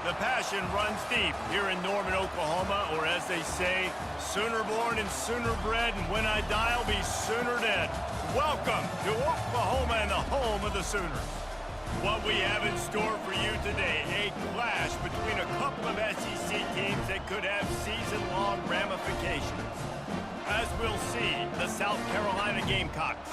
The passion runs deep here in Norman, Oklahoma, or as they say, sooner born and sooner bred, and when I die, I'll be sooner dead. Welcome to Oklahoma and the home of the Sooners. What we have in store for you today, a clash between a couple of SEC teams that could have season-long ramifications. As we'll see, the South Carolina Gamecocks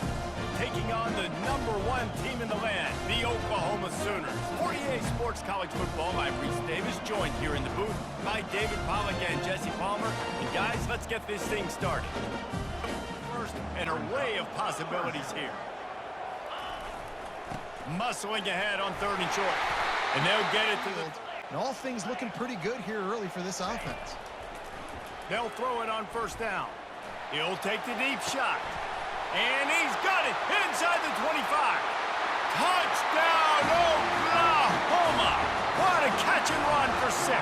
taking on the #1 team in the land, the Oklahoma Sooners. For EA Sports College Football, I'm Reese Davis, joined here in the booth by David Pollack and Jesse Palmer. And guys, let's get this thing started. First, an array of possibilities here. Muscling ahead on 3rd and short. And they'll get it to the... And all things looking pretty good here early for this offense. They'll throw it on 1st down. He'll take the deep shot. And he's got it inside the 25. Touchdown, Oklahoma! What a catch and run for 6.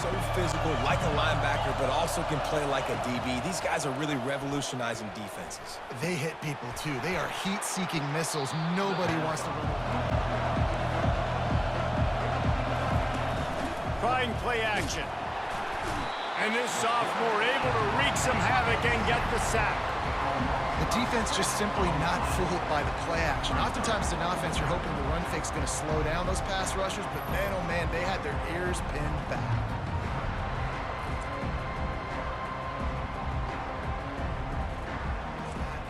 So physical, like a linebacker, but also can play like a DB. These guys are really revolutionizing defenses. They hit people, too. They are heat-seeking missiles. Nobody wants to run. Trying play action. And this sophomore able to wreak some havoc and get the sack. The defense just simply not fooled by the play action. Oftentimes in offense, you're hoping the run fake's going to slow down those pass rushers, but man, oh man, they had their ears pinned back.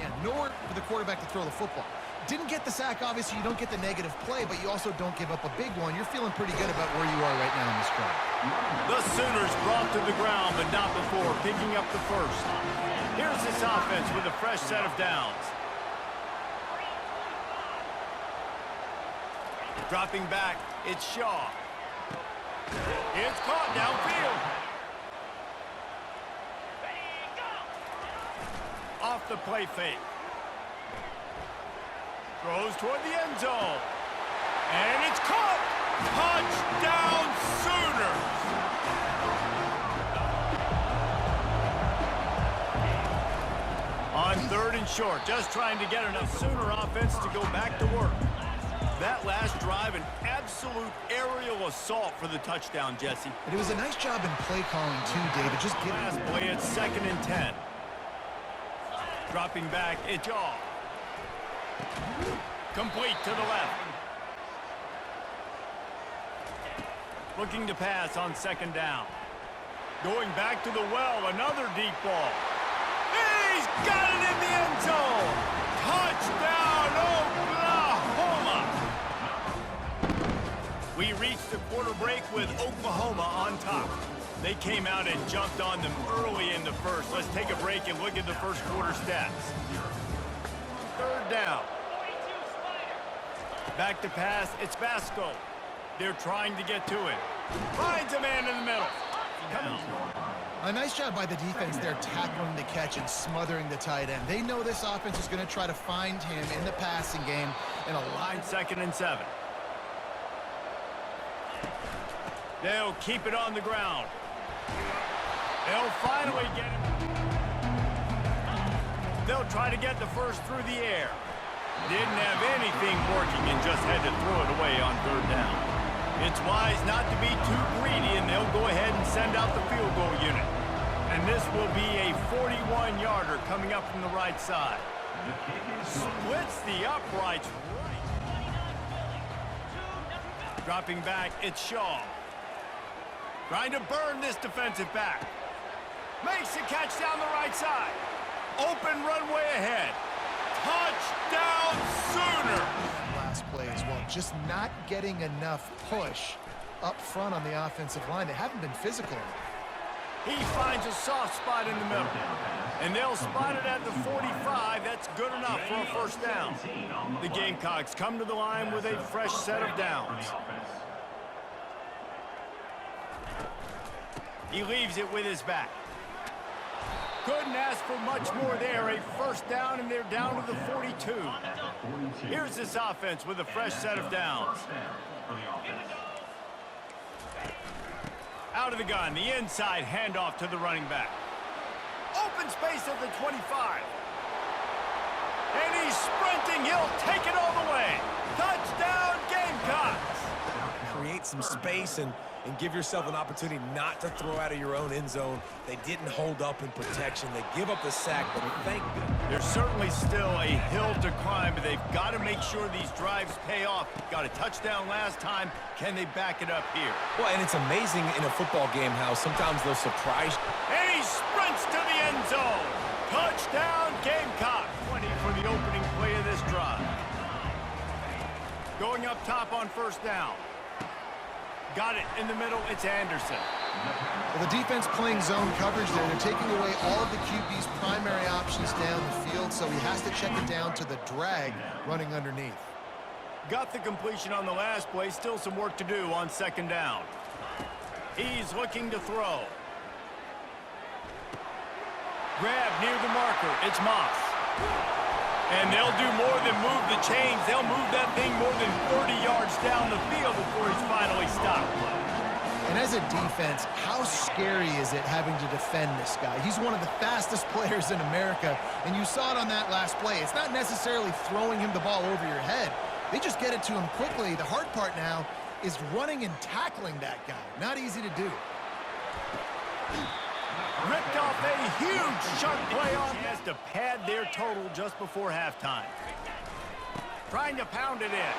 And nowhere for the quarterback to throw the football. Didn't get the sack, obviously you don't get the negative play, but you also don't give up a big one. You're feeling pretty good about where you are right now in this drive. The Sooners brought to the ground, but not before picking up the first. Here's this offense with a fresh set of downs. Dropping back, it's Shaw. It's caught downfield. Off the play fake. Throws toward the end zone. And it's caught! Touchdown Sooners! On 3rd and short, just trying to get enough Sooner offense to go back to work. That last drive, an absolute aerial assault for the touchdown, Jesse. But it was a nice job in play calling too, David. Just get last play at 2nd and 10. Dropping back, it's Shaw. Complete to the left. Looking to pass on 2nd down. Going back to the well, another deep ball. He's got it in the end zone. Touchdown, Oklahoma. We reached the quarter break with Oklahoma on top. They came out and jumped on them early in the first. Let's take a break and look at the first quarter stats. 3rd down. Back to pass, it's Vasco. They're trying to get to it. Finds a man in the middle. A nice job by the defense there, tackling the catch and smothering the tight end. They know this offense is going to try to find him in the passing game in a line. 2nd and 7. They'll keep it on the ground. They'll finally get him. They'll try to get the first through the air. Didn't have anything working and just had to throw it away on 3rd down. It's wise not to be too greedy, and they'll go ahead and send out the field goal unit. And this will be a 41-yarder coming up from the right side. Splits the uprights right. Dropping back, it's Shaw. Trying to burn this defensive back. Makes the catch down the right side. Open runway ahead. Touchdown Sooners! Last play as well. Just not getting enough push up front on the offensive line. They haven't been physical enough. He finds a soft spot in the middle. And they'll spot it at the 45. That's good enough for a 1st down. The Gamecocks come to the line with a fresh set of downs. He leaves it with his back. Couldn't ask for much more there. A 1st down, and they're down to the 42. Here's this offense with a fresh set of downs. Out of the gun, the inside handoff to the running back. Open space at the 25. And he's sprinting. He'll take it all the way. Touchdown, Gamecocks. Create some space and and give yourself an opportunity not to throw out of your own end zone. They didn't hold up in protection. They give up the sack, but thank goodness. There's certainly still a hill to climb, but they've got to make sure these drives pay off. Got a touchdown last time. Can they back it up here? Well, and it's amazing in a football game how sometimes they'll surprise you. And he sprints to the end zone. Touchdown, Gamecock. 20 for the opening play of this drive. Going up top on first down. Got it in the middle. It's Anderson. Well, the defense playing zone coverage there. They're taking away all of the QB's primary options down the field, so he has to check it down to the drag running underneath. Got the completion on the last play. Still some work to do on second down. He's looking to throw. Grab near the marker. It's Moss. And they'll do more than move the chains. They'll move that thing more than 30 yards down the field before he's finally stopped. And as a defense, how scary is it having to defend this guy? He's one of the fastest players in America, and you saw it on that last play. It's not necessarily throwing him the ball over your head. They just get it to him quickly. The hard part now is running and tackling that guy. Not easy to do. Ripped off a huge sharp play on. He has to pad their total just before halftime. Trying to pound it in.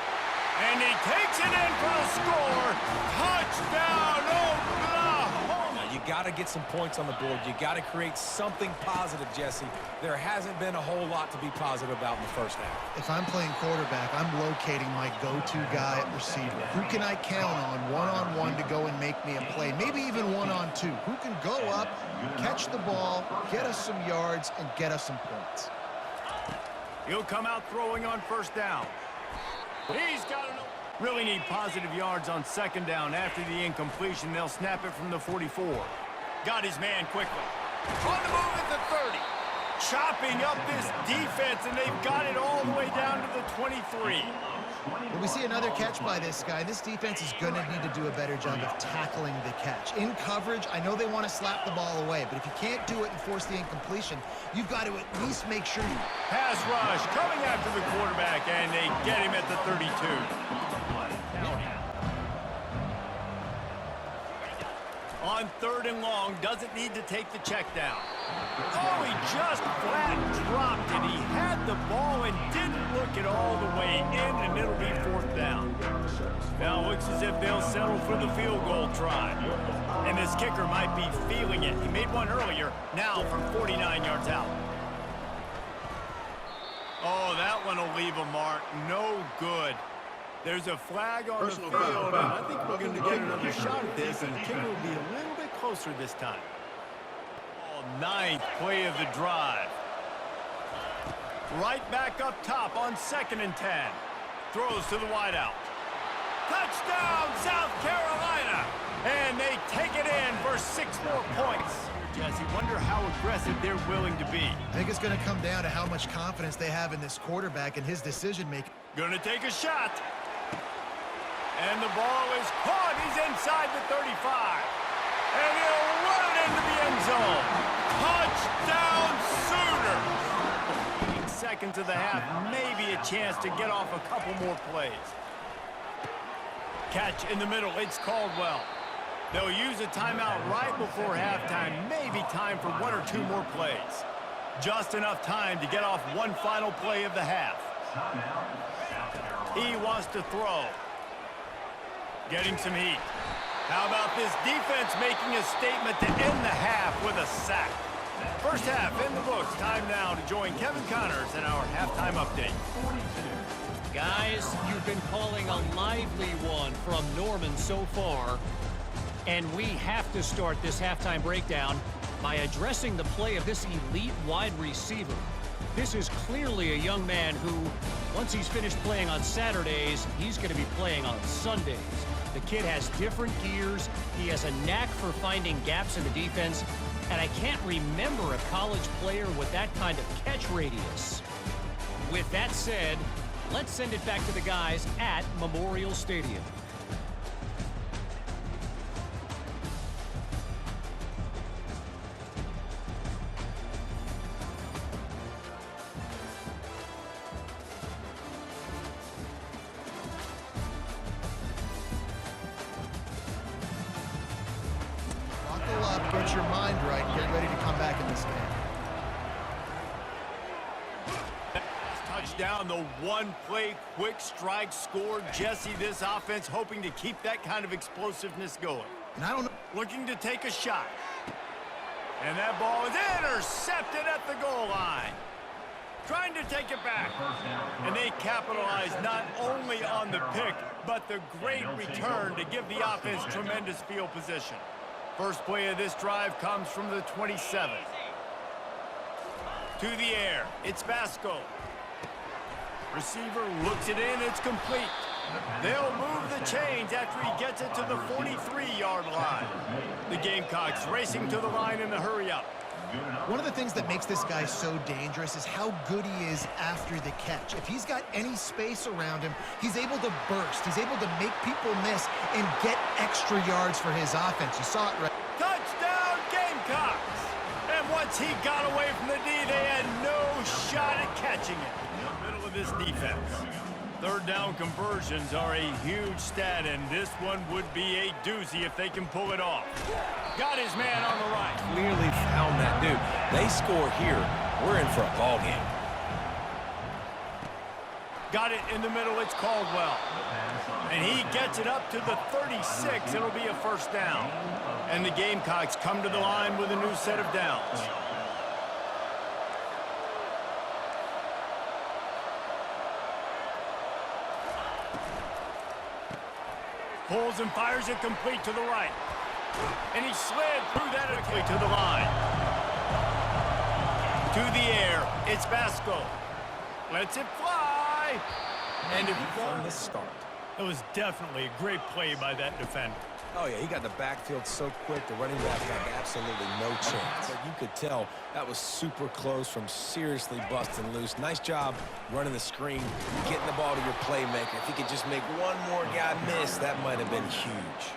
And he takes it in for the score. Touchdown, Oklahoma! You got to get some points on the board. You got to create something positive, Jesse. There hasn't been a whole lot to be positive about in the first half. If I'm playing quarterback, I'm locating my go-to guy at receiver. Who can I count on one-on-one to go and make me a play? Maybe even one-on-two. Who can go up, catch the ball, get us some yards, and get us some points? He'll come out throwing on first down. He's got it. Really need positive yards on second down. After the incompletion, they'll snap it from the 44. Got his man quickly. On the move at the 30. Chopping up this defense, and they've got it all the way down to the 23. Well, we see another catch by this guy. This defense is going to need to do a better job of tackling the catch. In coverage, I know they want to slap the ball away, but if you can't do it and force the incompletion, you've got to at least make sure you... Pass rush coming after the quarterback, and they get him at the 32. On third and long, doesn't need to take the check down. Oh, he just flat dropped it. He had the ball and didn't look it all the way in, and it'll be fourth down. Now it looks as if they'll settle for the field goal try. And this kicker might be feeling it. He made one earlier, now from 49 yards out. Oh, that one will leave a mark. No good. There's a flag on the field, and I think we're going to get another shot at this, and the kicker will be a little bit closer this time. Oh, ninth play of the drive. Right back up top on 2nd and 10. Throws to the wideout. Touchdown, South Carolina! And they take it in for 6 more points. Jesse, wonder how aggressive they're willing to be. I think it's going to come down to how much confidence they have in this quarterback and his decision-making. Going to take a shot. And the ball is caught. He's inside the 35. And he'll run it into the end zone. Touchdown, Sooners! 8 seconds of the half, maybe a chance to get off a couple more plays. Catch in the middle, it's Caldwell. They'll use a timeout right before halftime. Maybe time for 1 or 2 more plays. Just enough time to get off one final play of the half. He wants to throw. Getting some heat. How about this defense making a statement to end the half with a sack? First half in the books. Time now to join Kevin Connors in our halftime update. Guys, you've been calling a lively one from Norman so far. And we have to start this halftime breakdown by addressing the play of this elite wide receiver. This is clearly a young man who, once he's finished playing on Saturdays, he's going to be playing on Sundays. The kid has different gears. He has a knack for finding gaps in the defense. And I can't remember a college player with that kind of catch radius. With that said, let's send it back to the guys at Memorial Stadium. get your mind right and get ready to come back in this game. Touchdown, the one-play quick strike score. Jesse, this offense hoping to keep that kind of explosiveness going. And I don't know. Looking to take a shot. And that ball is intercepted at the goal line. Trying to take it back. And they capitalize not only on the pick, but the great return to give the offense tremendous field position. First play of this drive comes from the 27. To the air, it's Vasco. Receiver looks it in, it's complete. They'll move the chains after he gets it to the 43-yard line. The Gamecocks racing to the line in the hurry-up. One of the things that makes this guy so dangerous is how good he is after the catch. If he's got any space around him, he's able to burst. He's able to make people miss and get extra yards for his offense. You saw it right. Touchdown, Gamecocks! And once he got away from the D, they had no shot at catching it. In the middle of this defense. Third down conversions are a huge stat, and this one would be a doozy if they can pull it off. Got his man on the right. Clearly found that dude. They score here. We're in for a ball game. Got it in the middle. It's Caldwell. And he gets it up to the 36. It'll be a first down. And the Gamecocks come to the line with a new set of downs. Pulls and fires it complete to the right. And he slid through that quickly to the line. To the air, it's Vasco. Lets it fly. And From the start. it was definitely a great play by that defender. Oh, yeah, he got the backfield so quick, the running back had absolutely no chance. But you could tell that was super close from seriously busting loose. Nice job running the screen, getting the ball to your playmaker. If he could just make one more guy miss, that might have been huge.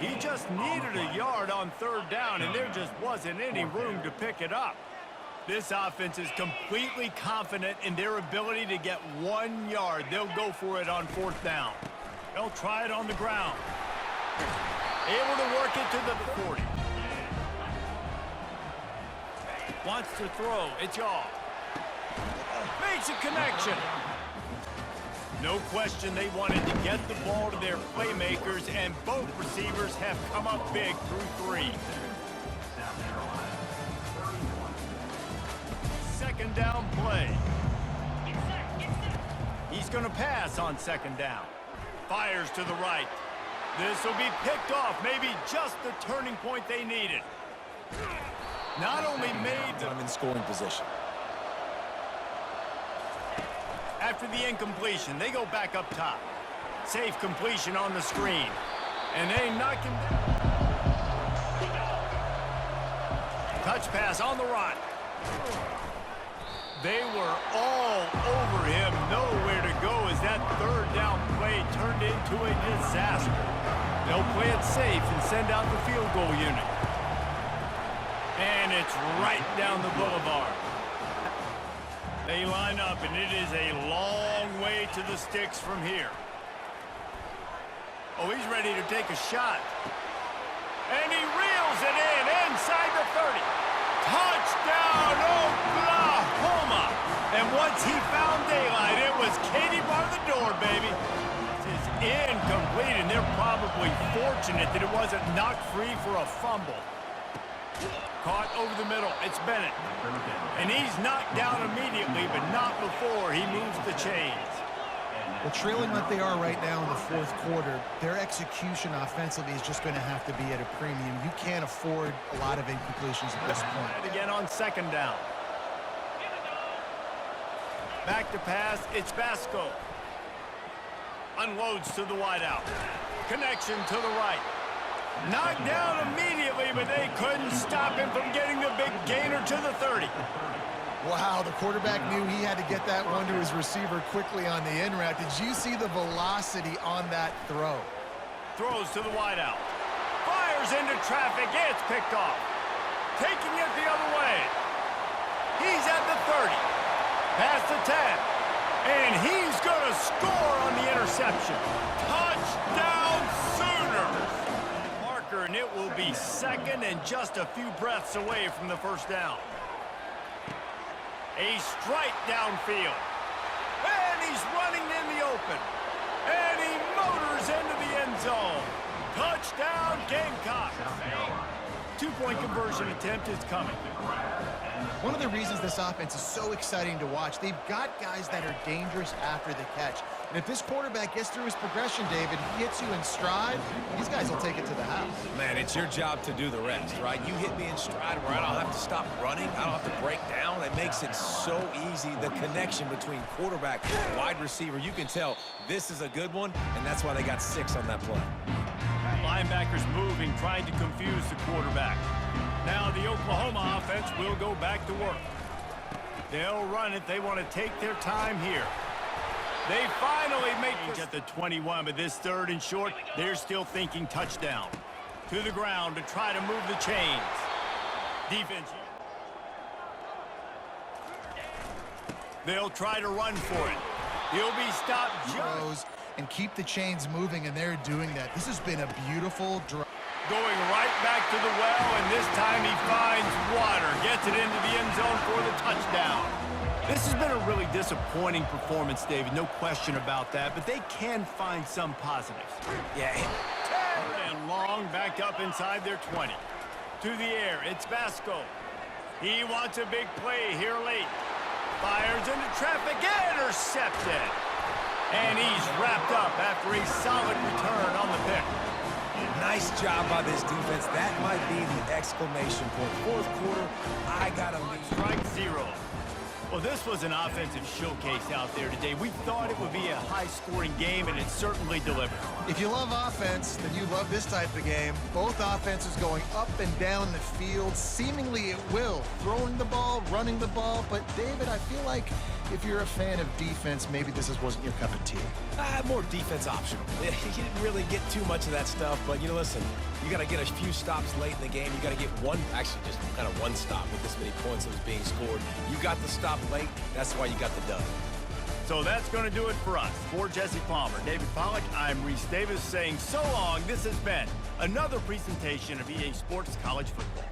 He just needed a yard on third down, and there just wasn't any room to pick it up. This offense is completely confident in their ability to get 1 yard. They'll go for it on fourth down. They'll try it on the ground. Able to work it to the 40. Wants to throw. It's off. Makes a connection. No question they wanted to get the ball to their playmakers, and both receivers have come up big through three. Second down play. He's going to pass on second down. Fires to the right. This will be picked off, maybe just the turning point they needed. Not only made I'm in scoring position. after the incompletion, they go back up top. Safe completion on the screen. And they knock him down. Touch pass on the run. They were all over him. Nowhere to go as that third down play turned into a disaster. They'll play it safe and send out the field goal unit. And it's right down the boulevard. They line up, and it is a long way to the sticks from here. Oh, he's ready to take a shot. And he reels it in inside the 30. Touchdown, Oklahoma! And once he found daylight, it was Katie bar the door, baby. This is incomplete, and they're probably fortunate that it wasn't knocked free for a fumble. Caught over the middle. It's Bennett. And he's knocked down immediately, but not before he moves the chains. Well, trailing like they are right now in the fourth quarter, their execution offensively is just going to have to be at a premium. You can't afford a lot of incompletions at this point. Again on second down. Back to pass. It's Vasco. Unloads to the wideout. Connection to the right. Knocked down immediately, but they couldn't stop him from getting the big gainer to the 30. Wow, the quarterback knew he had to get that one to his receiver quickly on the in route. Did you see the velocity on that throw? Throws to the wideout. Fires into traffic. It's picked off. Taking it the other way. He's at the 30. Past the 10. And he's going to score on the interception. Touchdown Sooners! And it will be a second and just a few breaths away from the first down. A strike downfield. And he's running in the open. And he motors into the end zone. Touchdown, Gamecocks. Two-point conversion attempt is coming. One of the reasons this offense is so exciting to watch, they've got guys that are dangerous after the catch. And if this quarterback gets through his progression, David, he hits you in stride, these guys will take it to the house. Man, it's your job to do the rest, right? You hit me in stride where I don't have to stop running. I don't have to break down. It makes it so easy. The connection between quarterback and wide receiver, you can tell this is a good one, and that's why they got 6 on that play. Linebackers moving, trying to confuse the quarterback. Now the Oklahoma offense will go back to work. They'll run it. They want to take their time here. They finally make it at the 21, but this 3rd and short, they're still thinking touchdown. To the ground to try to move the chains. Defense. They'll try to run for it. He'll be stopped just... and keep the chains moving, and they're doing that. This has been a beautiful drive. Going right back to the well, and this time he finds water. Gets it into the end zone for the touchdown. This has been a really disappointing performance, David. No question about that, but they can find some positives. Yeah. And long back up inside their 20. To the air, it's Vasco. He wants a big play here late. Fires into traffic, intercepted. And he's wrapped up after a solid return on the pick. Nice job by this defense. That might be the exclamation point. 4th quarter, I got to lead. Strike 0. Well, this was an offensive showcase out there today. We thought it would be a high-scoring game, and it certainly delivered. If you love offense, then you love this type of game. Both offenses going up and down the field, seemingly at will. Throwing the ball, running the ball. But, David, I feel like if you're a fan of defense, maybe this wasn't your cup of tea. More defense optional. You didn't really get too much of that stuff, but, listen, you got to get a few stops late in the game. You got to get just kind of one stop with this many points that was being scored. You got the stop late. That's why you got the dub. So that's going to do it for us. For Jesse Palmer, David Pollack, I'm Reese Davis saying so long. This has been another presentation of EA Sports College Football.